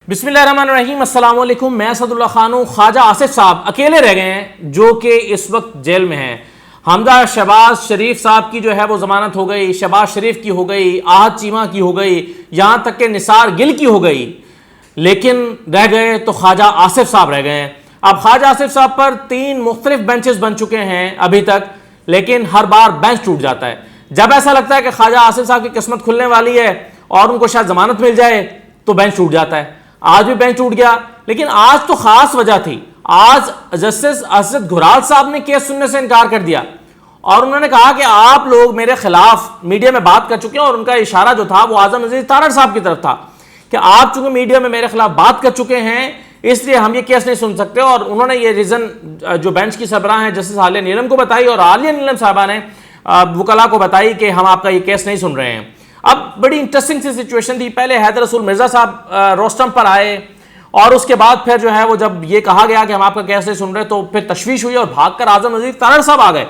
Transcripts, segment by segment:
بسم اللہ الرحمن الرحیم، السلام علیکم۔ میں اسد اللہ خان ہوں۔ خواجہ آصف صاحب اکیلے رہ گئے ہیں جو کہ اس وقت جیل میں ہیں۔ حمزہ شہباز شریف صاحب کی جو ہے وہ ضمانت ہو گئی، شہباز شریف کی ہو گئی، آہد چیمہ کی ہو گئی، یہاں تک کہ نثار گل کی ہو گئی، لیکن رہ گئے تو خواجہ آصف صاحب رہ گئے ہیں۔ اب خواجہ آصف صاحب پر 3 مختلف بینچز بن چکے ہیں ابھی تک، لیکن ہر بار بینچ ٹوٹ جاتا ہے۔ جب ایسا لگتا ہے کہ خواجہ آصف صاحب کی قسمت کھلنے والی ہے اور ان کو شاید ضمانت مل جائے تو بینچ ٹوٹ جاتا ہے۔ آج بھی بینچ ٹوٹ گیا، لیکن آج تو خاص وجہ تھی۔ آج جسٹس اسد گھرال صاحب نے کیس سننے سے انکار کر دیا اور انہوں نے کہا کہ آپ لوگ میرے خلاف میڈیا میں بات کر چکے ہیں، اور ان کا اشارہ جو تھا وہ اعظم عزیز تارڑ صاحب کی طرف تھا کہ آپ چونکہ میڈیا میں میرے خلاف بات کر چکے ہیں اس لیے ہم یہ کیس نہیں سن سکتے۔ اور انہوں نے یہ ریزن جو بینچ کی سربراہ ہیں جسٹس عالیہ نیلم کو بتائی، اور عالیہ نیلم صاحبہ نے وکلاء کو بتائی کہ ہم آپ کا یہ کیس نہیں سن رہے ہیں۔ اب بڑی انٹرسٹنگ سی سچویشن تھی۔ پہلے حیدر رسول مرزا صاحب روسٹم پر آئے، اور اس کے بعد پھر جو ہے وہ جب یہ کہا گیا کہ ہم آپ کا کیس نہیں سن رہے تو پھر تشویش ہوئی اور بھاگ کر اعظم عزیز تارڑ صاحب آ گئے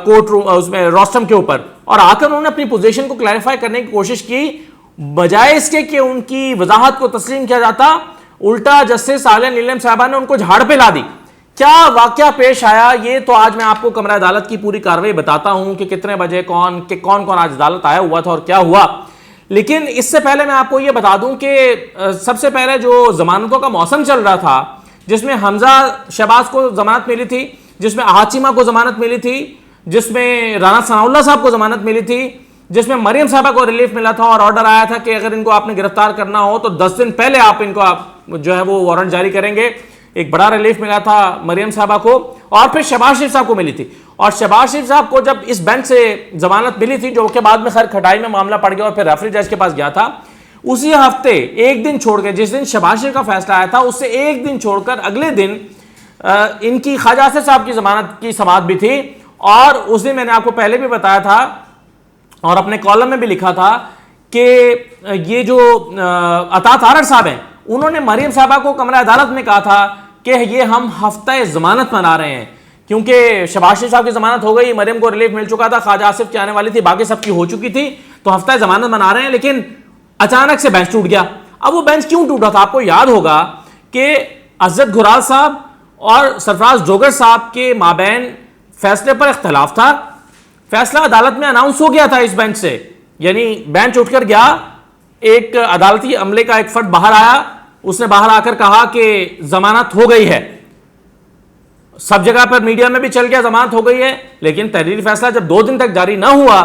کورٹ روم اس میں روسٹم کے اوپر، اور آ کر انہوں نے اپنی پوزیشن کو کلیریفائی کرنے کی کوشش کی۔ بجائے اس کے کہ ان کی وضاحت کو تسلیم کیا جاتا، الٹا جسٹس عالیہ نیلم صاحبہ نے ان کو جھاڑ پہ لا دی۔ کیا واقعہ پیش آیا یہ تو آج میں آپ کو کمرہ عدالت کی پوری کارروائی بتاتا ہوں کہ کتنے بجے کون آج عدالت آیا ہوا تھا اور کیا ہوا۔ لیکن اس سے پہلے میں آپ کو یہ بتا دوں کہ سب سے پہلے جو ضمانتوں کا موسم چل رہا تھا، جس میں حمزہ شہباز کو ضمانت ملی تھی، جس میں آہد چیمہ کو ضمانت ملی تھی، جس میں رانا ثناء اللہ صاحب کو ضمانت ملی تھی، جس میں مریم صاحبہ کو ریلیف ملا تھا اور آرڈر آیا تھا کہ اگر ان کو آپ نے گرفتار کرنا ہو تو 10 دن پہلے آپ ان کو جو ہے وہ وارنٹ جاری کریں گے۔ ایک بڑا ریلیف ملا تھا مریم صاحبہ کو، اور پھر شہباز شریف صاحب کو ملی تھی۔ اور شہباز شریف صاحب کو جب اس بینچ سے ضمانت ملی تھی، جو کہ بعد میں خیر کھٹائی میں معاملہ پڑ گیا اور پھر ریفری جج کے پاس گیا تھا، اسی ہفتے ایک دن چھوڑ کے جس دن شہباز شریف کا فیصلہ آیا تھا اس سے ایک دن چھوڑ کر اگلے دن ان کی خواجہ آصف صاحب کی ضمانت کی سماعت بھی تھی۔ اور اس دن میں نے آپ کو پہلے بھی بتایا تھا اور اپنے کالم میں بھی لکھا تھا کہ یہ جو عطا تارڑ صاحب ہیں انہوں نے مریم صاحبہ کو کمرہ عدالت میں کہا تھا کہ یہ ہم ہفتہ ضمانت منا رہے ہیں، کیونکہ شہباز شریف صاحب کی ضمانت ہو گئی، مریم کو ریلیف مل چکا تھا، خواجہ آصف کی آنے والی تھی، باقی سب کی ہو چکی تھی، تو ہفتہ ضمانت منا رہے ہیں۔ لیکن اچانک سے بینچ ٹوٹ گیا۔ اب وہ بینچ کیوں ٹوٹا تھا؟ آپ کو یاد ہوگا کہ اسد گھرال صاحب اور سرفراز جوگر صاحب کے مابین فیصلے پر اختلاف تھا۔ فیصلہ عدالت میں اناؤنس ہو گیا تھا اس بینچ سے، یعنی بینچ اٹھ کر گیا، ایک عدالتی عملے کا ایک فرد باہر آیا، اس نے باہر آ کر کہا کہ ضمانت ہو گئی ہے۔ سب جگہ پر میڈیا میں بھی چل گیا ضمانت ہو گئی ہے، لیکن تحریری فیصلہ جب 2 دن تک جاری نہ ہوا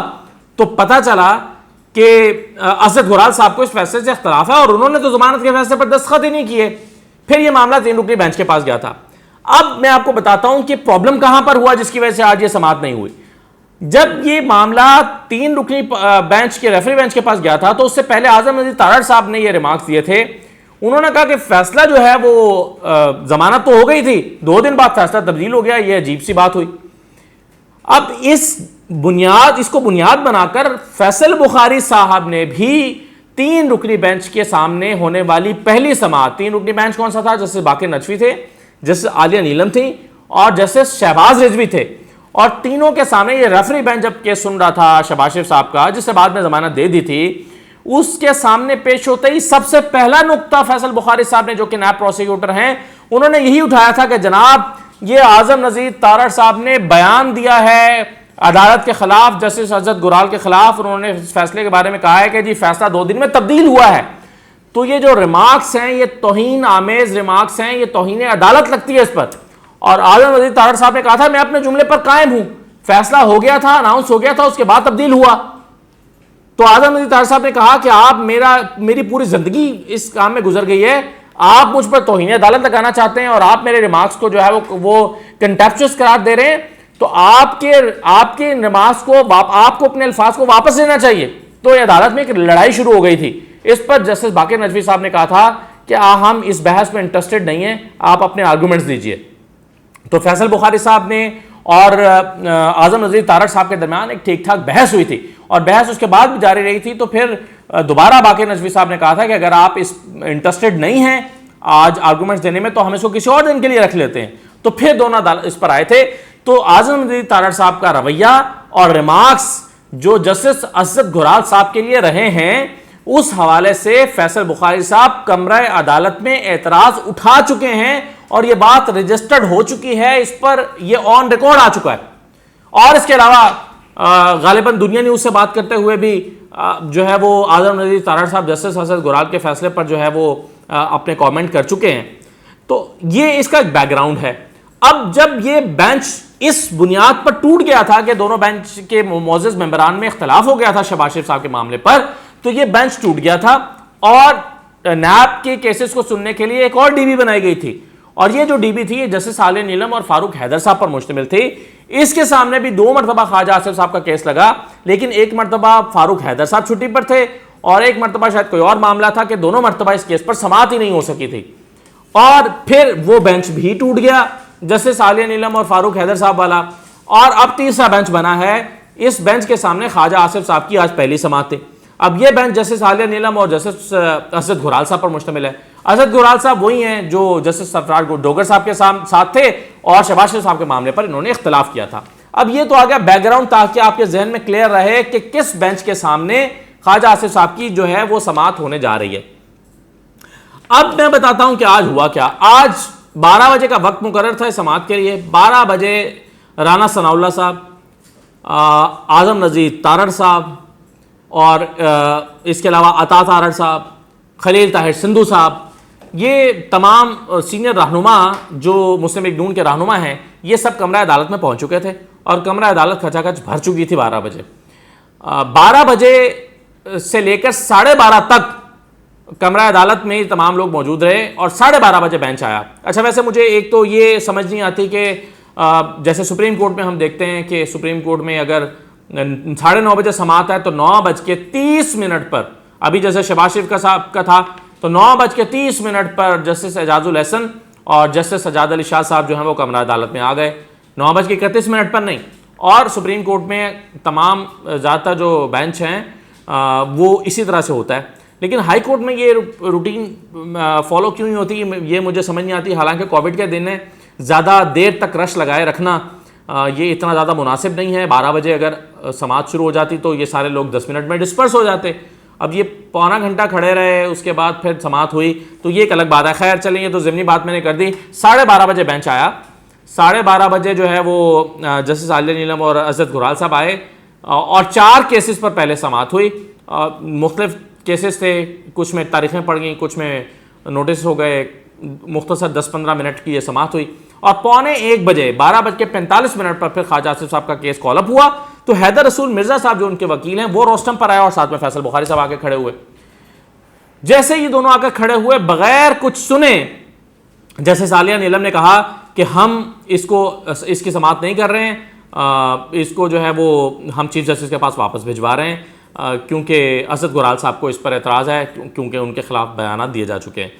تو پتہ چلا کہ اسد گھرال صاحب کو اس فیصلے سے اختلاف ہے اور انہوں نے تو ضمانت کے فیصلے پر دستخط ہی نہیں کیے۔ پھر یہ معاملہ 3 رکنی بینچ کے پاس گیا تھا۔ اب میں آپ کو بتاتا ہوں کہ پرابلم کہاں پر ہوا جس کی وجہ سے آج یہ سماعت نہیں ہوئی۔ جب یہ معاملہ 3 رکنی بینچ کے ریفری بینچ کے پاس گیا تھا تو اس سے پہلے اعظم عزیز تارڑ صاحب نے یہ ریمارکس دیے تھے۔ انہوں نے کہا کہ فیصلہ جو ہے وہ ضمانت تو ہو گئی تھی، 2 دن بعد فیصلہ تبدیل ہو گیا، یہ عجیب سی بات ہوئی۔ اب اس کو بنیاد بنا کر فیصل بخاری صاحب نے بھی 3 رکنی بینچ کے سامنے ہونے والی پہلی سماعت، 3 رکنی بینچ کون سا تھا؟ جسٹس باقر نجوی تھے، جسٹس عالیہ نیلم تھی اور جسٹس شہباز رضوی تھے، اور تینوں کے سامنے یہ ریفری بینچ جب کیس سن رہا تھا شہباز شریف صاحب کا، جس سے بعد میں ضمانت دے دی تھی، اس کے سامنے پیش ہوتے ہی سب سے پہلا نقطہ فیصل بخاری صاحب نے، جو کہ نائب پروسیکیوٹر ہیں، انہوں نے یہی اٹھایا تھا کہ جناب یہ اعظم عزیز تارڑ صاحب نے بیان دیا ہے عدالت کے خلاف، جسٹس اسد گھرال کے خلاف۔ انہوں نے اس فیصلے کے بارے میں کہا ہے کہ جی فیصلہ 2 دن میں تبدیل ہوا ہے۔ تو یہ جو ریمارکس ہیں یہ توہین آمیز ریمارکس ہیں، یہ توہین عدالت لگتی ہے اس پر۔ اور اعظم عزیز تارڑ صاحب نے کہا تھا میں اپنے جملے پر قائم ہوں، فیصلہ ہو گیا تھا، اناؤنس ہو گیا تھا، اس کے بعد تبدیل ہوا۔ تو اعظم عزیز تارڑ صاحب نے کہا کہ آپ میری پوری زندگی اس کام میں گزر گئی ہے، آپ مجھ پر توہین عدالت لگانا چاہتے ہیں اور آپ میرے ریمارکس کو جو ہے وہ کنٹیمپچوس قرار دے رہے ہیں، تو آپ کے ریمارکس کو آپ کو اپنے الفاظ کو واپس لینا چاہیے۔ تو یہ عدالت میں ایک لڑائی شروع ہو گئی تھی۔ اس پر جسٹس باقر نجوی صاحب نے کہا تھا کہ ہم اس بحث میں انٹرسٹڈ نہیں ہیں، آپ اپنے آرگومنٹس دیجئے۔ تو فیصل بخاری صاحب نے اور اعظم عزیز تارڑ صاحب کے درمیان ایک ٹھیک ٹھاک بحث ہوئی تھی، اور بحث اس کے بعد بھی جاری رہی تھی۔ تو پھر دوبارہ باقر نجوی صاحب نے کہا تھا کہ اگر آپ اس انٹرسٹڈ نہیں ہیں آج آرگومنٹس دینے میں تو ہم اس کو کسی اور دن کے لیے رکھ لیتے ہیں۔ تو پھر دونوں اس پر آئے تھے۔ تو اعظم عزیز تارڑ صاحب کا رویہ اور ریمارکس جو جسٹس اسد گھرال صاحب کے لیے رہے ہیں اس حوالے سے فیصل بخاری صاحب کمرہ عدالت میں اعتراض اٹھا چکے ہیں اور یہ بات رجسٹرڈ ہو چکی ہے, اس پر یہ آن ریکارڈ آ چکا ہے. اور اس کے علاوہ غالباً دنیا نیوز سے بات کرتے ہوئے بھی جو ہے وہ اعظم نذیر تارڑ صاحب جسٹس اسد گورال کے فیصلے پر جو ہے وہ اپنے کامنٹ کر چکے ہیں. تو یہ اس کا ایک بیک گراؤنڈ ہے. اب جب یہ بینچ اس بنیاد پر ٹوٹ گیا تھا کہ دونوں بینچ کے معزز ممبران میں اختلاف ہو گیا تھا شہباز شریف صاحب کے معاملے پر, تو یہ بینچ ٹوٹ گیا تھا اور نیب کے کیسز کو سننے کے لیے ایک اور ڈی بی بنائی گئی تھی. اور یہ جو ڈی بی تھی یہ جسٹس عالیہ نیلم اور فاروق حیدر صاحب پر مشتمل تھی. اس کے سامنے بھی 2 مرتبہ خواجہ آصف صاحب کا کیس لگا, لیکن ایک مرتبہ فاروق حیدر صاحب چھٹی پر تھے اور ایک مرتبہ شاید کوئی اور معاملہ تھا کہ دونوں مرتبہ اس کیس پر سماعت ہی نہیں ہو سکی تھی. اور پھر وہ بینچ بھی ٹوٹ گیا جسٹس عالیہ نیلم اور فاروق حیدر صاحب والا, اور اب تیسرا بینچ بنا ہے. اس بینچ کے سامنے خواجہ آصف صاحب کی آج پہلی سماعت تھی. اب یہ بینچ جسٹس عالیہ نیلم اور جسٹس اسد گورال صاحب پر مشتمل ہے. اسد گورال صاحب وہی ہیں جو جسٹس سرفراز ڈوگر صاحب کے ساتھ تھے اور شہباز شریف صاحب کے معاملے پر انہوں نے اختلاف کیا تھا. اب یہ تو آ گیا بیک گراؤنڈ تاکہ آپ کے ذہن میں کلیئر رہے کہ کس بینچ کے سامنے خواجہ آصف صاحب کی جو ہے وہ سماعت ہونے جا رہی ہے. اب میں بتاتا ہوں کہ آج ہوا کیا. آج 12 بجے کا وقت مقرر تھا اس سماعت کے لیے. 12 بجے رانا ثناء اللہ صاحب, اعظم نذیر تارڑ صاحب اور اس کے علاوہ عطا تارڑ صاحب, خلیل طاہر سندھو صاحب, یہ تمام سینئر رہنما جو مسلم لیگ نون کے رہنما ہیں, یہ سب کمرہ عدالت میں پہنچ چکے تھے اور کمرہ عدالت کھچا کھچ بھر چکی تھی 12 بجے. 12 بجے سے لے کر 12:30 تک کمرہ عدالت میں تمام لوگ موجود رہے اور 12:30 بجے بینچ آیا. اچھا, ویسے مجھے ایک تو یہ سمجھ نہیں آتی کہ جیسے سپریم کورٹ میں ہم دیکھتے ہیں کہ سپریم کورٹ میں اگر 9:30 بجے سماعت ہے تو 9:30 پر, ابھی جیسے شہباز شریف کا صاحب کا تھا تو 9:30 پر جسٹس اعجاز الحسن اور جسٹس سجاد علی شاہ صاحب جو ہیں وہ کمرہ عدالت میں آ گئے. 9:31 پر نہیں. اور سپریم کورٹ میں تمام زیادہ تر جو بینچ ہیں وہ اسی طرح سے ہوتا ہے, لیکن ہائی کورٹ میں یہ روٹین فالو کیوں نہیں ہوتی یہ مجھے سمجھ نہیں آتی. حالانکہ کووڈ کے دن ہے, زیادہ دیر تک رش لگائے رکھنا یہ اتنا زیادہ مناسب نہیں ہے. 12 بجے اگر سماعت شروع ہو جاتی تو یہ سارے لوگ 10 منٹ میں ڈسپرس ہو جاتے. اب یہ پونا گھنٹہ کھڑے رہے, اس کے بعد پھر سماعت ہوئی, تو یہ ایک الگ بات ہے. خیر چلیں, یہ تو ضمنی بات میں نے کر دی. 12:30 بجے بینچ آیا. 12:30 بجے جو ہے وہ جسٹس عالیہ نیلم اور اسد گورال صاحب آئے اور 4 کیسز پر پہلے سماعت ہوئی. مختلف کیسز تھے, کچھ میں تاریخیں پڑ گئیں, کچھ میں نوٹس ہو گئے. مختصر 10-15 منٹ کی یہ سماعت ہوئی اور 12:45 بجے 12:45 پر پھر خواجہ آصف صاحب کا کیس کال اپ ہوا. تو حیدر رسول مرزا صاحب جو ان کے وکیل ہیں وہ روسٹم پر آئے اور ساتھ میں فیصل بخاری صاحب آ کے کھڑے ہوئے. جیسے یہ دونوں آ کر کھڑے ہوئے بغیر کچھ سنے جسٹس عالیہ نیلم نے کہا کہ ہم اس کی سماعت نہیں کر رہے ہیں, اس کو جو ہے وہ ہم چیف جسٹس کے پاس واپس بھجوا رہے ہیں کیونکہ اسد گورال صاحب کو اس پر اعتراض ہے کیونکہ ان کے خلاف بیانات دیے جا چکے ہیں.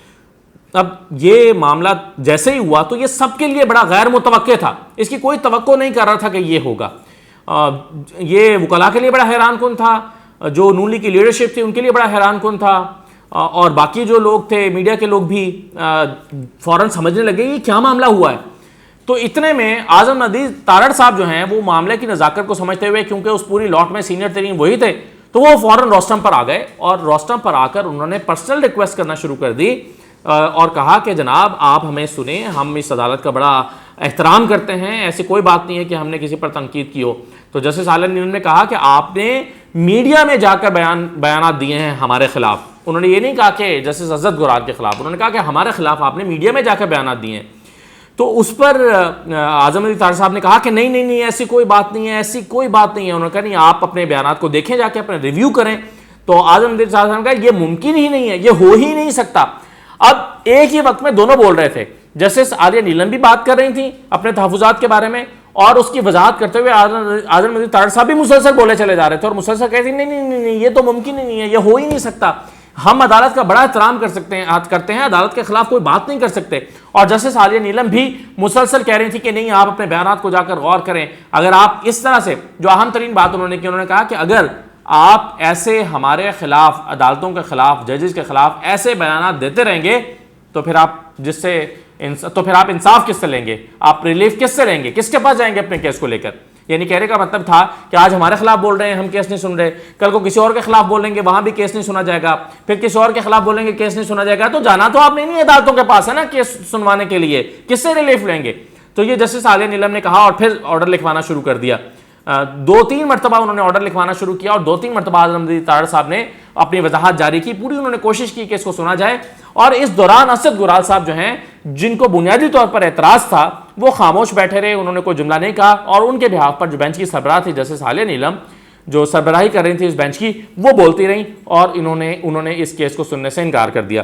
اب یہ معاملہ جیسے ہی ہوا تو یہ سب کے لیے بڑا غیر متوقع تھا. اس کی کوئی توقع نہیں کر رہا تھا کہ یہ ہوگا. یہ وکلاء کے لیے بڑا حیران کن تھا, جو نون لیگ کی لیڈرشپ تھی ان کے لیے بڑا حیران کن تھا, اور باقی جو لوگ تھے میڈیا کے لوگ بھی فوراً سمجھنے لگے یہ کیا معاملہ ہوا ہے. تو اتنے میں اعظم نذیر تارڑ صاحب جو ہیں وہ معاملے کی نزاکت کو سمجھتے ہوئے, کیونکہ اس پوری لاٹ میں سینئر ترین وہی تھے, تو وہ فوراً روسٹم پر آ گئے اور روسٹم پر آ کر انہوں نے پرسنل ریکویسٹ کرنا شروع کر دی اور کہا کہ جناب آپ ہمیں سنیں, ہم اس عدالت کا بڑا احترام کرتے ہیں, ایسی کوئی بات نہیں ہے کہ ہم نے کسی پر تنقید کی ہو. تو جسٹس عالیہ نیلم نے کہا کہ آپ نے میڈیا میں جا کر بیانات دیے ہیں ہمارے خلاف. انہوں نے یہ نہیں کہا کہ جسٹس اسد گورال کے خلاف, انہوں نے کہا کہ ہمارے خلاف آپ نے میڈیا میں جا کر بیانات دیے ہیں. تو اس پر اعظم نذیر تارڑ صاحب نے کہا کہ نہیں ایسی کوئی بات نہیں ہے, ایسی کوئی بات نہیں ہے. انہوں نے کہا نہیں, آپ اپنے بیانات کو دیکھیں, جا کے اپنے ریویو کریں. تو اعظم نذیر تارڑ صاحب نے کہا یہ ممکن ہی نہیں ہے, یہ ہو ہی نہیں سکتا. اب ایک ہی وقت میں دونوں بول رہے تھے. جسٹس عالیہ نیلم بھی بات کر رہی تھیں اپنے تحفظات کے بارے میں اور اس کی وضاحت کرتے ہوئے اعظم نذیر تارڑ صاحب بھی مسلسل بولے چلے جا رہے تھے اور مسلسل کہتے ہیں نہیں یہ تو ممکن ہی نہیں ہے, یہ ہو ہی نہیں سکتا. ہم عدالت کا بڑا احترام کرتے ہیں, عدالت کے خلاف کوئی بات نہیں کر سکتے. اور جسٹس عالیہ نیلم بھی مسلسل کہہ رہی تھی کہ نہیں, آپ اپنے بیانات کو جا کر غور کریں. اگر آپ اس طرح سے, جو اہم ترین بات انہوں نے کی, انہوں نے کہا کہ اگر آپ ایسے ہمارے خلاف, عدالتوں کے خلاف, ججز کے خلاف ایسے بیانات دیتے رہیں گے تو پھر آپ انصاف کس سے لیں گے, آپ ریلیف کس سے لیں گے, کس کے پاس جائیں گے اپنے کیس کو لے کر. یعنی کہنے کا مطلب تھا کہ آج ہمارے خلاف بول رہے ہیں، ہم کیس نہیں سن رہے، کل کو کسی اور کے خلاف بولیں گے، وہاں بھی کیس نہیں سنا جائے گا، پھر کسی اور کے خلاف بولیں گے، کیس نہیں سنا جائے گا، تو جانا تو آپ نے نہیں عدالتوں کے پاس ہے نا کیس سنوانے کے لیے، کس سے ریلیف لیں گے؟ تو یہ جسٹس عالیہ نیلم نے کہا اور پھر آرڈر لکھوانا شروع کر دیا. 2-3 مرتبہ انہوں نے آرڈر لکھوانا شروع کیا اور 2-3 مرتبہ اعظم نذیر تارڑ صاحب نے اپنی وضاحت جاری کی. پوری انہوں نے کوشش کی کہ اس کو سنا جائے، اور اس دوران اسد گرال صاحب جو ہیں جن کو بنیادی طور پر اعتراض تھا وہ خاموش بیٹھے رہے، انہوں نے کوئی جملہ نہیں کہا، اور ان کے بہاف پر جو بینچ کی سربراہ تھی جسٹس عالیہ نیلم جو سربراہی کر رہی تھی اس بینچ کی، وہ بولتی رہیں اور انہوں نے اس کیس کو سننے سے انکار کر دیا.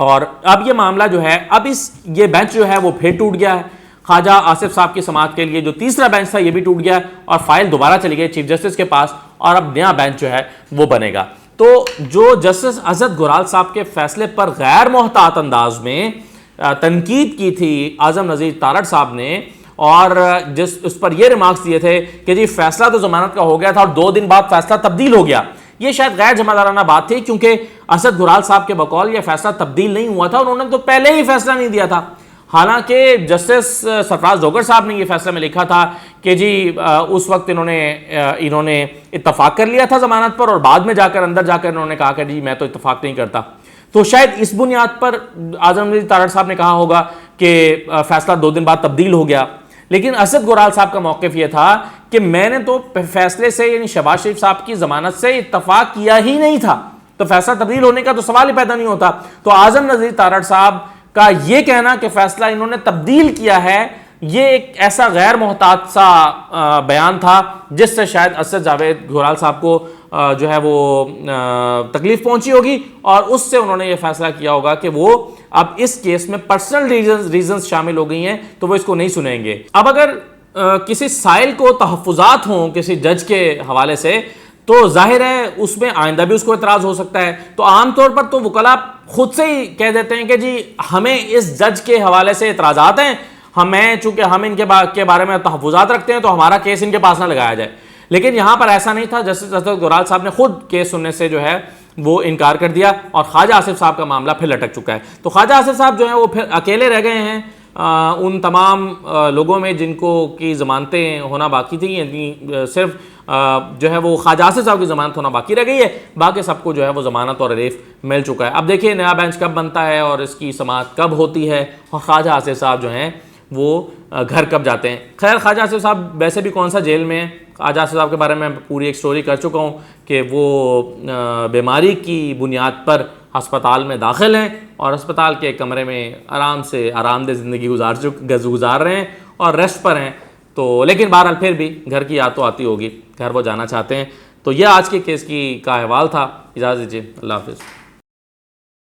اور اب یہ معاملہ جو ہے، اب یہ بینچ جو ہے وہ پھر ٹوٹ گیا ہے. خواجہ آصف صاحب کی سماعت کے لیے جو تیسرا بینچ تھا یہ بھی ٹوٹ گیا اور فائل دوبارہ چلی گئی چیف جسٹس کے پاس، اور اب نیا بینچ جو ہے وہ بنے گا. تو جو جسٹس اسد گرال صاحب کے فیصلے پر غیر محتاط انداز میں تنقید کی تھی اعظم نذیر تارڑ صاحب نے، اور اس پر یہ ریمارکس دیے تھے کہ جی فیصلہ تو ضمانت کا ہو گیا تھا اور 2 دن بعد فیصلہ تبدیل ہو گیا، یہ شاید غیر ذمہ دارانہ بات تھی، کیونکہ اسد گرال صاحب کے بقول یہ فیصلہ تبدیل نہیں ہوا تھا، انہوں نے تو پہلے ہی فیصلہ نہیں دیا تھا. حالانکہ جسٹس سرفراز ڈوگر صاحب نے یہ فیصلہ میں لکھا تھا کہ جی اس وقت انہوں نے اتفاق کر لیا تھا ضمانت پر، اور بعد میں جا کر اندر جا کر انہوں نے کہا کہ جی میں تو اتفاق نہیں کرتا. تو شاید اس بنیاد پر اعظم نذیر تارڑ صاحب نے کہا ہوگا کہ فیصلہ 2 دن بعد تبدیل ہو گیا. لیکن اسد گرال صاحب کا موقف یہ تھا کہ میں نے تو فیصلے سے یعنی شہباز شریف صاحب کی ضمانت سے اتفاق کیا ہی نہیں تھا، تو فیصلہ تبدیل ہونے کا تو سوال ہی پیدا نہیں ہوتا. تو اعظم نذیر تارڑ صاحب کا یہ کہنا کہ فیصلہ انہوں نے تبدیل کیا ہے، یہ ایک ایسا غیر محتاط سا بیان تھا جس سے شاید اسد جاوید گرال صاحب کو جو ہے وہ تکلیف پہنچی ہوگی، اور اس سے انہوں نے یہ فیصلہ کیا ہوگا کہ وہ اب اس کیس میں پرسنل ریزنز شامل ہو گئی ہیں تو وہ اس کو نہیں سنیں گے. اب اگر کسی سائل کو تحفظات ہوں کسی جج کے حوالے سے تو ظاہر ہے اس میں آئندہ بھی اس کو اعتراض ہو سکتا ہے. تو عام طور پر تو وکلاء خود سے ہی کہہ دیتے ہیں کہ جی ہمیں اس جج کے حوالے سے اعتراضات ہیں، چونکہ ہم ان کے بارے میں تحفظات رکھتے ہیں تو ہمارا کیس ان کے پاس نہ لگایا جائے. لیکن یہاں پر ایسا نہیں تھا، جسٹس اسد گرال صاحب نے خود کیس سننے سے جو ہے وہ انکار کر دیا، اور خواجہ آصف صاحب کا معاملہ پھر لٹک چکا ہے. تو خواجہ آصف صاحب جو ہیں وہ پھر اکیلے رہ گئے ہیں ان تمام لوگوں میں جن کو کی ضمانتیں ہونا باقی تھیں، یعنی صرف جو ہے وہ خواجہ آصف صاحب کی ضمانت ہونا باقی رہ گئی ہے، باقی سب کو جو ہے وہ ضمانت اور ریلیف مل چکا ہے. اب دیکھیے نیا بینچ کب بنتا ہے اور اس کی سماعت کب ہوتی ہے، اور خواجہ آصف صاحب جو ہیں وہ گھر کب جاتے ہیں. خیر خواجہ آصف صاحب ویسے بھی کون سا جیل میں ہیں، خواجہ آصف صاحب کے بارے میں پوری ایک سٹوری کر چکا ہوں کہ وہ بیماری کی بنیاد پر ہسپتال میں داخل ہیں اور ہسپتال کے کمرے میں آرام سے آرام دہ زندگی گزار رہے ہیں اور ریسٹ پر ہیں. تو لیکن بہرحال پھر بھی گھر کی یاد تو آتی ہوگی، گھر وہ جانا چاہتے ہیں. تو یہ آج کے کیس کا احوال تھا. اجازت دیجیے، اللہ حافظ.